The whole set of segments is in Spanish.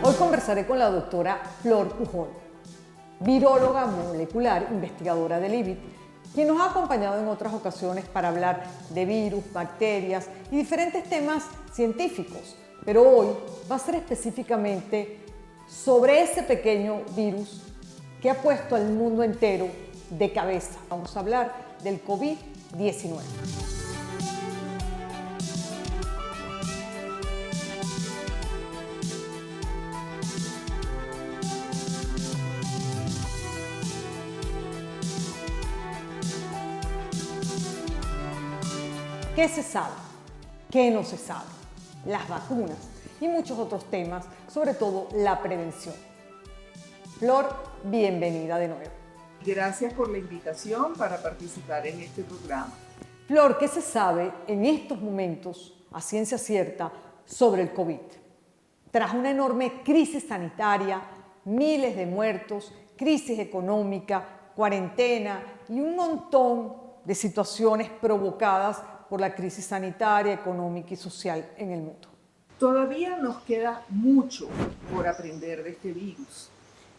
Hoy conversaré con la doctora Flor Pujol, viróloga molecular, investigadora del IBIT, quien nos ha acompañado en otras ocasiones para hablar de virus, bacterias y diferentes temas científicos. Pero hoy va a ser específicamente sobre ese pequeño virus que ha puesto al mundo entero de cabeza. Vamos a hablar del COVID-19. ¿Qué se sabe? ¿Qué no se sabe? Las vacunas y muchos otros temas, sobre todo la prevención. Flor, bienvenida de nuevo. Gracias por la invitación para participar en este programa. Flor, ¿qué se sabe en estos momentos, a ciencia cierta, sobre el COVID? Tras una enorme crisis sanitaria, miles de muertos, crisis económica, cuarentena y un montón de situaciones provocadas por la crisis sanitaria, económica y social en el mundo. Todavía nos queda mucho por aprender de este virus.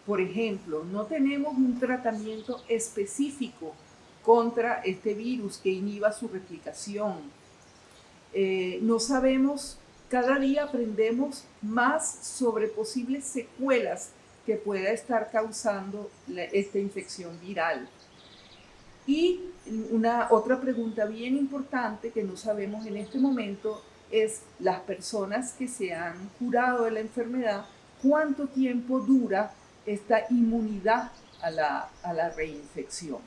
Por ejemplo, no tenemos un tratamiento específico contra este virus que inhiba su replicación. No sabemos, cada día aprendemos más sobre posibles secuelas que pueda estar causando esta infección viral. Y otra pregunta bien importante que no sabemos en este momento es las personas que se han curado de la enfermedad, ¿cuánto tiempo dura esta inmunidad a la reinfección?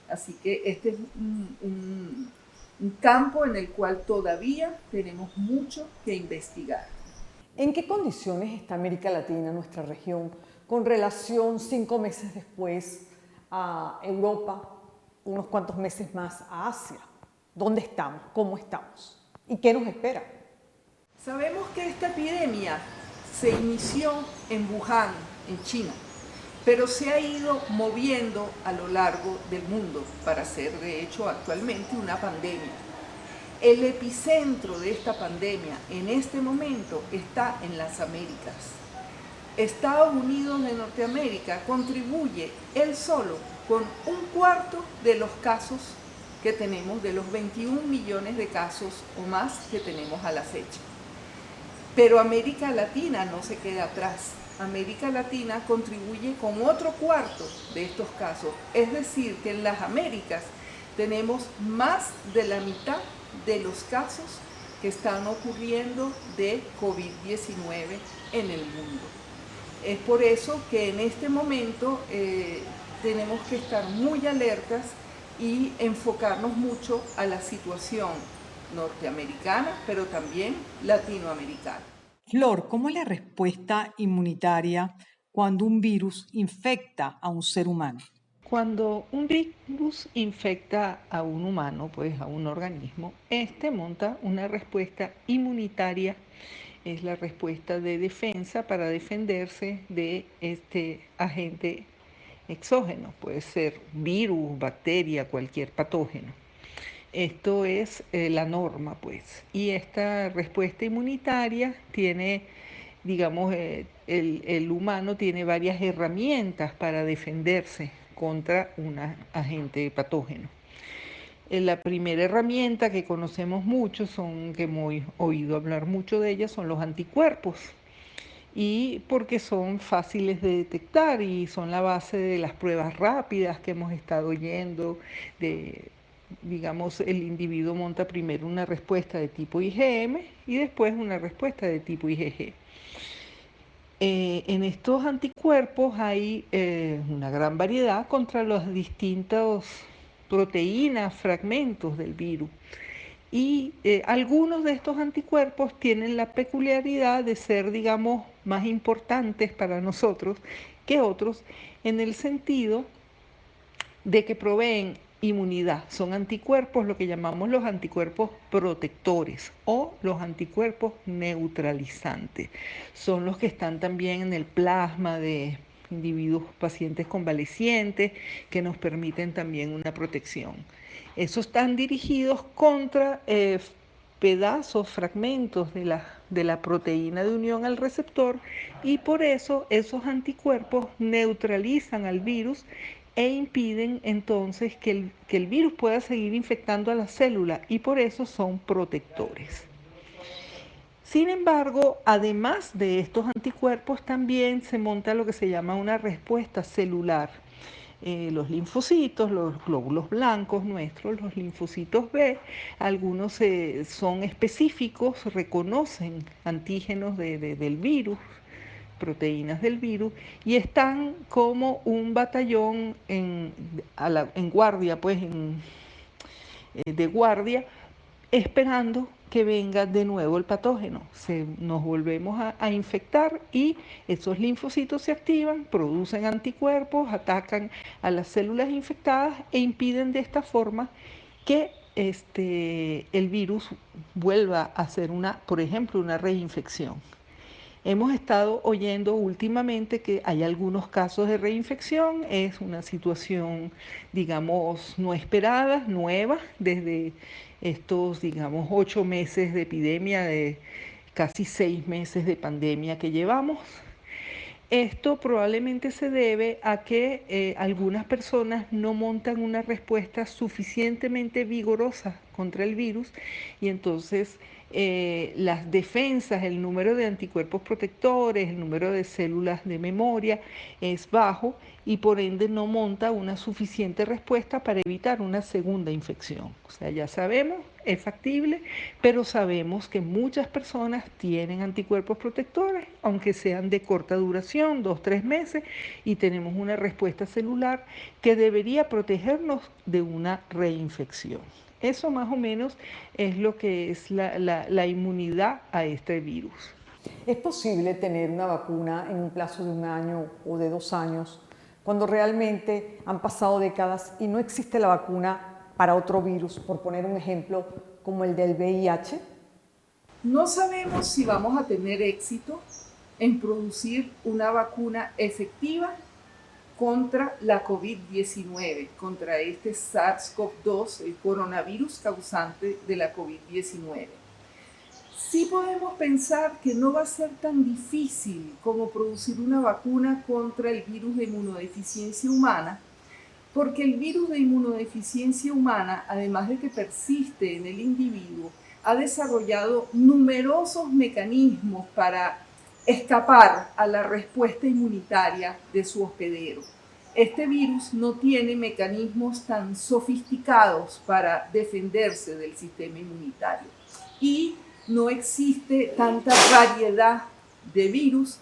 Así que este es un campo en el cual todavía tenemos mucho que investigar. ¿En qué condiciones está América Latina, nuestra región, con relación 5 meses después a Europa, unos cuantos meses más a Asia? ¿Dónde estamos? ¿Cómo estamos? ¿Y qué nos espera? Sabemos que esta epidemia se inició en Wuhan, en China, pero se ha ido moviendo a lo largo del mundo para ser, de hecho, actualmente una pandemia. El epicentro de esta pandemia en este momento está en las Américas. Estados Unidos de Norteamérica contribuye él solo con 1/4 de los casos que tenemos, de los 21 millones de casos o más que tenemos a la fecha. Pero América Latina no se queda atrás. América Latina contribuye con otro 1/4 de estos casos. Es decir, que en las Américas tenemos más de la mitad de los casos que están ocurriendo de COVID-19 en el mundo. Es por eso que en este momento tenemos que estar muy alertas y enfocarnos mucho a la situación norteamericana, pero también latinoamericana. Flor, ¿cómo es la respuesta inmunitaria cuando un virus infecta a un ser humano? Cuando un virus infecta a un humano, pues a un organismo, este monta una respuesta inmunitaria. Es la respuesta de defensa para defenderse de este agente exógeno. Puede ser virus, bacteria, cualquier patógeno. Esto es la norma, pues. Y esta respuesta inmunitaria tiene, digamos, el humano tiene varias herramientas para defenderse contra un agente patógeno. La primera herramienta que conocemos mucho, que hemos oído hablar mucho de ellas, son los anticuerpos. Y porque son fáciles de detectar y son la base de las pruebas rápidas que hemos estado oyendo. Digamos, el individuo monta primero una respuesta de tipo IgM y después una respuesta de tipo IgG. En estos anticuerpos hay una gran variedad contra las distintas proteínas, fragmentos del virus. Y algunos de estos anticuerpos tienen la peculiaridad de ser, digamos, más importantes para nosotros que otros, en el sentido de que proveen inmunidad. Son anticuerpos, lo que llamamos los anticuerpos protectores o los anticuerpos neutralizantes. Son los que están también en el plasma de individuos pacientes convalecientes que nos permiten también una protección. Esos están dirigidos contra pedazos, fragmentos de la proteína de unión al receptor, y por eso esos anticuerpos neutralizan al virus e impiden entonces que el virus pueda seguir infectando a la célula, y por eso son protectores. Sin embargo, además de estos anticuerpos, también se monta lo que se llama una respuesta celular. Los linfocitos, los glóbulos blancos nuestros, los linfocitos B, algunos son específicos, reconocen antígenos del virus, proteínas del virus, y están como un batallón en guardia, pues de guardia, esperando que venga de nuevo el patógeno. Nos volvemos a infectar y esos linfocitos se activan, producen anticuerpos, atacan a las células infectadas e impiden de esta forma que el virus vuelva a hacer por ejemplo, una reinfección. Hemos estado oyendo últimamente que hay algunos casos de reinfección. Es una situación, digamos, no esperada, nueva, desde estos, digamos, 8 meses de epidemia, de casi 6 meses de pandemia que llevamos. Esto probablemente se debe a que algunas personas no montan una respuesta suficientemente vigorosa contra el virus, y entonces las defensas, el número de anticuerpos protectores, el número de células de memoria es bajo, y por ende no monta una suficiente respuesta para evitar una segunda infección. O sea, ya sabemos, es factible, pero sabemos que muchas personas tienen anticuerpos protectores, aunque sean de corta duración, 2-3 meses, y tenemos una respuesta celular que debería protegernos de una reinfección. Eso más o menos es lo que es la inmunidad a este virus. ¿Es posible tener una vacuna en un plazo de 1 año o de 2 años cuando realmente han pasado décadas y no existe la vacuna para otro virus, por poner un ejemplo como el del VIH? No sabemos si vamos a tener éxito en producir una vacuna efectiva contra la COVID-19, contra este SARS-CoV-2, el coronavirus causante de la COVID-19. Sí podemos pensar que no va a ser tan difícil como producir una vacuna contra el virus de inmunodeficiencia humana, porque el virus de inmunodeficiencia humana, además de que persiste en el individuo, ha desarrollado numerosos mecanismos para escapar a la respuesta inmunitaria de su hospedero. Este virus no tiene mecanismos tan sofisticados para defenderse del sistema inmunitario, y no existe tanta variedad de virus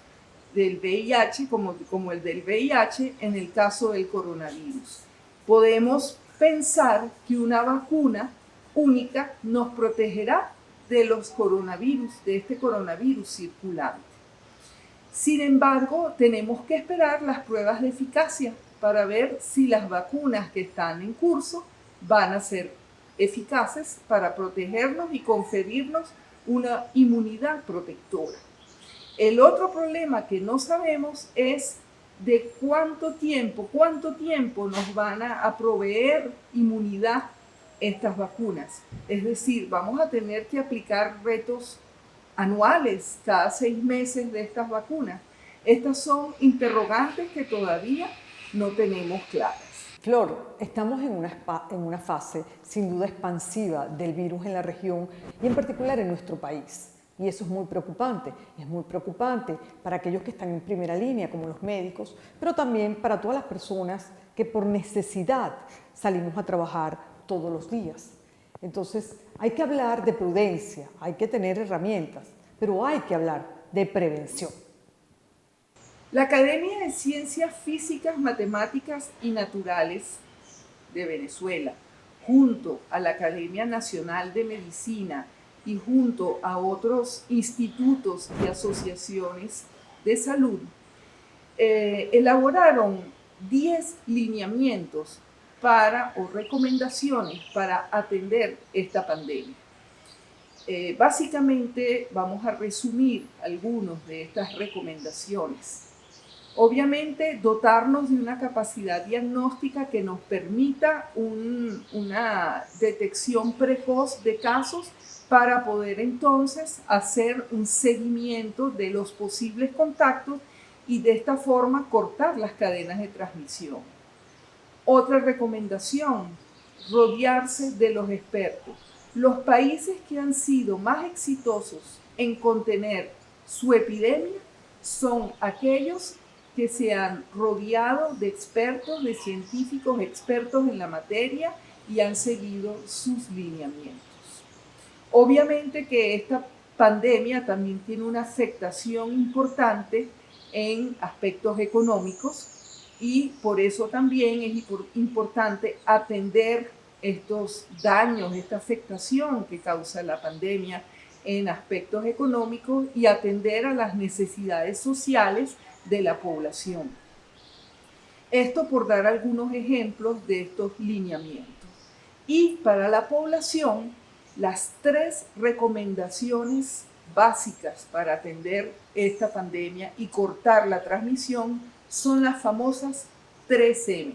del VIH como el del VIH en el caso del coronavirus. Podemos pensar que una vacuna única nos protegerá de los coronavirus, de este coronavirus circulante. Sin embargo, tenemos que esperar las pruebas de eficacia para ver si las vacunas que están en curso van a ser eficaces para protegernos y conferirnos una inmunidad protectora. El otro problema que no sabemos es de cuánto tiempo nos van a proveer inmunidad estas vacunas. Es decir, vamos a tener que aplicar retos anuales cada 6 meses de estas vacunas. Estas son interrogantes que todavía no tenemos claras. Flor, estamos en una fase sin duda expansiva del virus en la región y en particular en nuestro país. Y eso es muy preocupante. Es muy preocupante para aquellos que están en primera línea, como los médicos, pero también para todas las personas que por necesidad salimos a trabajar todos los días. Entonces, hay que hablar de prudencia, hay que tener herramientas, pero hay que hablar de prevención. La Academia de Ciencias Físicas, Matemáticas y Naturales de Venezuela, junto a la Academia Nacional de Medicina y junto a otros institutos y asociaciones de salud, elaboraron 10 lineamientos o recomendaciones para atender esta pandemia. Básicamente vamos a resumir algunas de estas recomendaciones. Obviamente, dotarnos de una capacidad diagnóstica que nos permita una detección precoz de casos para poder entonces hacer un seguimiento de los posibles contactos y de esta forma cortar las cadenas de transmisión. Otra recomendación, rodearse de los expertos. Los países que han sido más exitosos en contener su epidemia son aquellos que se han rodeado de expertos, de científicos expertos en la materia y han seguido sus lineamientos. Obviamente que esta pandemia también tiene una afectación importante en aspectos económicos y por eso también es importante atender estos daños, esta afectación que causa la pandemia en aspectos económicos y atender a las necesidades sociales de la población. Esto por dar algunos ejemplos de estos lineamientos. Y para la población, las 3 recomendaciones básicas para atender esta pandemia y cortar la transmisión son las famosas 3M.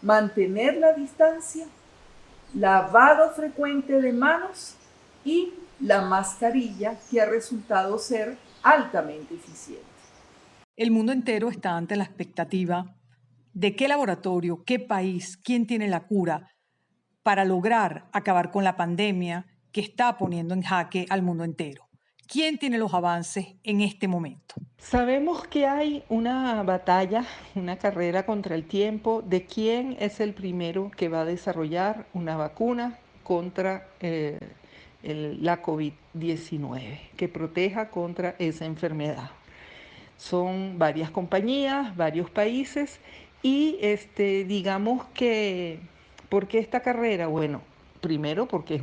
Mantener la distancia, lavado frecuente de manos y la mascarilla, que ha resultado ser altamente eficiente. El mundo entero está ante la expectativa de qué laboratorio, qué país, quién tiene la cura para lograr acabar con la pandemia que está poniendo en jaque al mundo entero. ¿Quién tiene los avances en este momento? Sabemos que hay una batalla, una carrera contra el tiempo de quién es el primero que va a desarrollar una vacuna contra la COVID-19, que proteja contra esa enfermedad. Son varias compañías, varios países y digamos que, ¿por qué esta carrera? Bueno, primero porque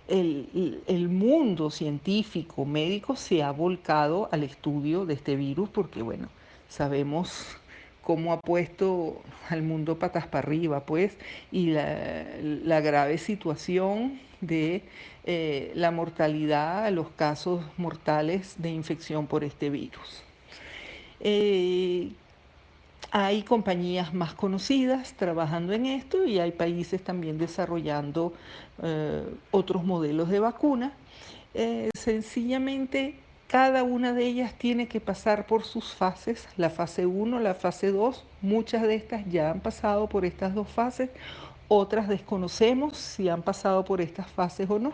el mundo científico, médico se ha volcado al estudio de este virus porque, bueno, sabemos cómo ha puesto al mundo patas para arriba, pues, y la grave situación de la mortalidad, los casos mortales de infección por este virus. Hay compañías más conocidas trabajando en esto y hay países también desarrollando otros modelos de vacuna. Sencillamente, cada una de ellas tiene que pasar por sus fases, la fase 1, la fase 2. Muchas de estas ya han pasado por estas 2 fases, otras desconocemos si han pasado por estas fases o no.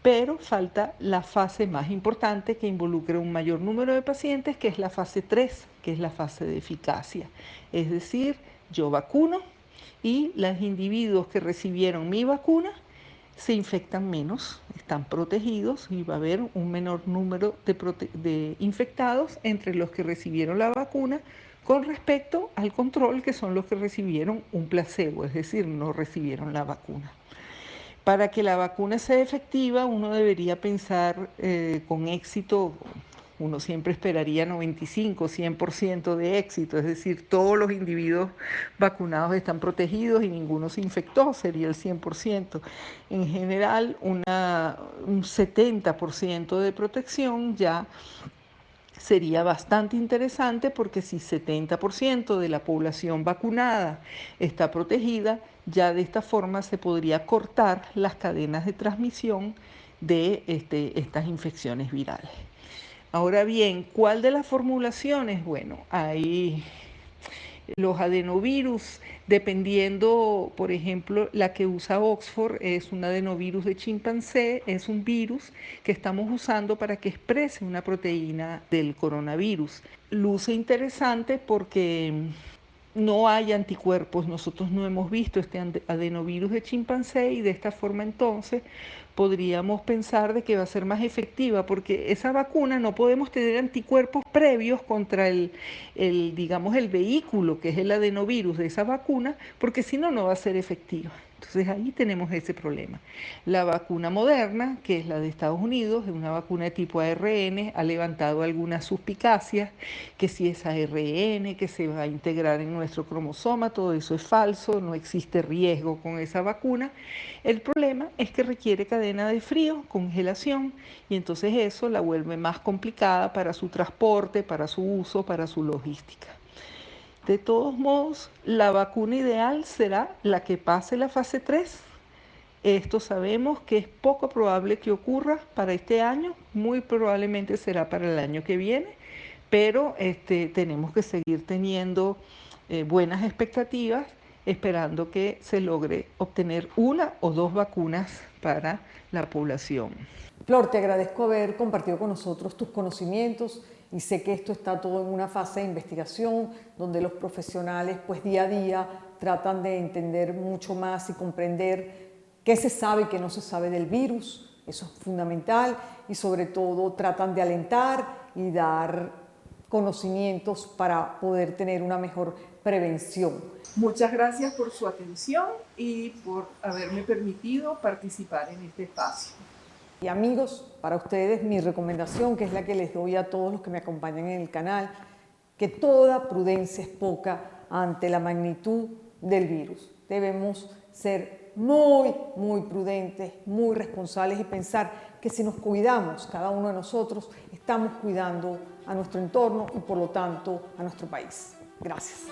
Pero falta la fase más importante que involucra un mayor número de pacientes, que es la fase 3, que es la fase de eficacia. Es decir, yo vacuno y los individuos que recibieron mi vacuna se infectan menos, están protegidos y va a haber un menor número de infectados entre los que recibieron la vacuna con respecto al control, que son los que recibieron un placebo, es decir, no recibieron la vacuna. Para que la vacuna sea efectiva, uno debería pensar con éxito, uno siempre esperaría 95, 100% de éxito, es decir, todos los individuos vacunados están protegidos y ninguno se infectó, sería el 100%. En general, un 70% de protección ya sería bastante interesante porque si 70% de la población vacunada está protegida, ya de esta forma se podría cortar las cadenas de transmisión de estas infecciones virales. Ahora bien, ¿cuál de las formulaciones? Bueno, hay los adenovirus, dependiendo, por ejemplo, la que usa Oxford es un adenovirus de chimpancé, es un virus que estamos usando para que exprese una proteína del coronavirus. Luce interesante porque no hay anticuerpos, nosotros no hemos visto este adenovirus de chimpancé y de esta forma entonces podríamos pensar de que va a ser más efectiva porque esa vacuna no podemos tener anticuerpos previos contra digamos, el vehículo que es el adenovirus de esa vacuna porque si no, no va a ser efectiva. Entonces ahí tenemos ese problema. La vacuna Moderna, que es la de Estados Unidos, es una vacuna de tipo ARN, ha levantado algunas suspicacias, que si es ARN, que se va a integrar en nuestro cromosoma, todo eso es falso, no existe riesgo con esa vacuna. El problema es que requiere cadena de frío, congelación, y entonces eso la vuelve más complicada para su transporte, para su uso, para su logística. De todos modos, la vacuna ideal será la que pase la fase 3, Esto sabemos que es poco probable que ocurra para este año, muy probablemente será para el año que viene, pero tenemos que seguir teniendo buenas expectativas, esperando que se logre obtener una o dos vacunas para la población. Flor, te agradezco haber compartido con nosotros tus conocimientos y sé que esto está todo en una fase de investigación donde los profesionales pues día a día tratan de entender mucho más y comprender qué se sabe y qué no se sabe del virus. Eso es fundamental y sobre todo tratan de alentar y dar conocimientos para poder tener una mejor prevención. Muchas gracias por su atención y por haberme permitido participar en este espacio. Y amigos, para ustedes mi recomendación, que es la que les doy a todos los que me acompañan en el canal, que toda prudencia es poca ante la magnitud del virus. Debemos ser muy prudentes, muy responsables y pensar que si nos cuidamos, cada uno de nosotros, estamos cuidando a nuestro entorno y por lo tanto a nuestro país. Gracias.